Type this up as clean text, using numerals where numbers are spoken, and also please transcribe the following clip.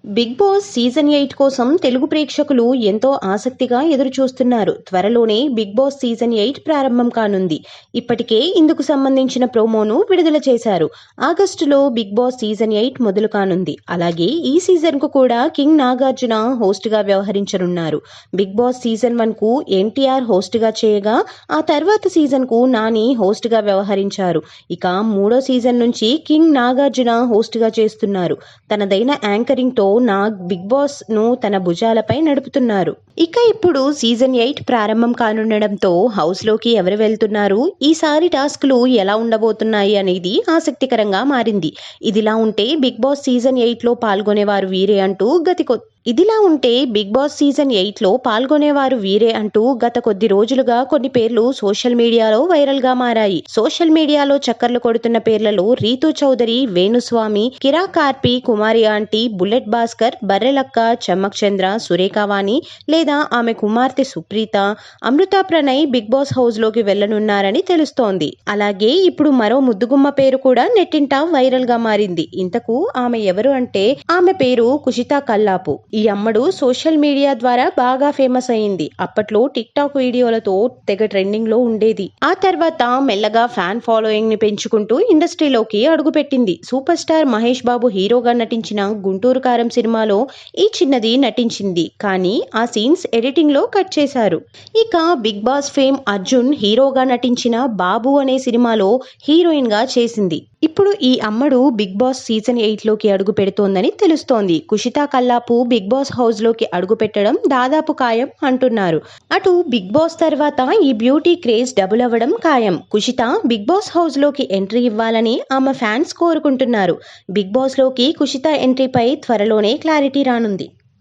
Big boss season 8 కోసం తెలుగు ప్రేక్షకులు ఎంతో ఆసక్తిగా ఎదురుచూస్తున్నారు. త్వరలోనే బిగ్ బాస్ సీజన్ 8 ప్రారంభం కానుంది. ఇప్పటికే ఇందుకు సంబంధించిన ప్రోమోను విడుదల చేశారు. ఆగస్టులో బిగ్ బాస్ సీజన్ 8 మొదలు కానుంది. అలాగే ఈ సీజన్ కు కూడా కింగ్ నాగార్జున హోస్ట్ గా వ్యవహరించనున్నారు. బిగ్ బాస్ సీజన్ 1 కు ఎన్టీఆర్ హోస్ట్ గా చేయగా ఆ తర్వాత సీజన్ కు నాని హోస్ట్ గా వ్యవహరించారు. ఇక మూడో సీజన్ నుంచి కింగ్ నాగార్జున హోస్ట్ గా చేస్తున్నారు. తనదైన యాంకరింగ్ తో నాగ్ బిగ్ బాస్ ను తన భుజాలపై నడుపుతున్నారు. ఇక ఇప్పుడు సీజన్ 8 ప్రారంభం కానుండడంతో హౌస్ లోకి ఎవరు వెళ్తున్నారు, ఈసారి టాస్క్లు ఎలా ఉండబోతున్నాయి అనేది ఆసక్తికరంగా మారింది. ఇదిలా ఉంటే బిగ్ బాస్ సీజన్ 8 లో పాల్గొనేవారు వీరే అంటూ గత కొద్ది రోజులుగా కొన్ని పేర్లు సోషల్ మీడియాలో వైరల్ గా మారాయి. సోషల్ మీడియాలో చక్కర్లు కొడుతున్న పేర్లలో రీతూ చౌదరి, వేణుస్వామి, కిరా కార్పి, కుమారి ఆంటీ, బుల్లెట్ భాస్కర్, బర్రెలక్క, చమ్మక్ చంద్ర, సురేఖవాణి లేదా ఆమె కుమార్తె సుప్రీత, అమృత ప్రణయ్ బిగ్ బాస్ హౌస్ లోకి వెళ్లనున్నారని తెలుస్తోంది. అలాగే ఇప్పుడు మరో ముద్దుగుమ్మ పేరు కూడా నెట్టింట వైరల్ గా మారింది. ఇంతకు ఆమె ఎవరు అంటే ఆమె పేరు కుషితా కల్లాపు. ఈ అమ్మడు సోషల్ మీడియా ద్వారా బాగా ఫేమస్ అయింది. అప్పట్లో టిక్ టాక్ వీడియోలతో తెగ ట్రెండింగ్ లో ఉండేది. ఆ తర్వాత మెల్లగా ఫ్యాన్ ఫాలోయింగ్ ని పెంచుకుంటూ ఇండస్ట్రీలోకి అడుగుపెట్టింది. సూపర్ స్టార్ మహేష్ బాబు హీరోగా నటించిన గుంటూరు కారం సినిమాలో ఈ చిన్నది నటించింది. కానీ ఆ సీన్స్ ఎడిటింగ్ లో కట్ చేశారు. ఇక బిగ్ బాస్ ఫేమ్ అర్జున్ హీరోగా నటించిన బాబు అనే సినిమాలో హీరోయిన్ గా చేసింది. ఇప్పుడు ఈ అమ్మడు బిగ్ బాస్ సీజన్ 8 లోకి అడుగు పెడుతోందని తెలుస్తోంది. కుషితా కల్లాపు బిగ్ బాస్ హౌస్ లోకి అడుగు పెట్టడం దాదాపు ఖాయం అంటున్నారు. అటు బిగ్ బాస్ తర్వాత ఈ బ్యూటీ క్రేజ్ డబుల్ అవ్వడం ఖాయం. కుషిత బిగ్ బాస్ హౌస్ లోకి ఎంట్రీ ఇవ్వాలని ఆమె ఫ్యాన్స్ కోరుకుంటున్నారు. బిగ్ బాస్ లోకి కుషిత ఎంట్రీపై త్వరలోనే క్లారిటీ రానుంది.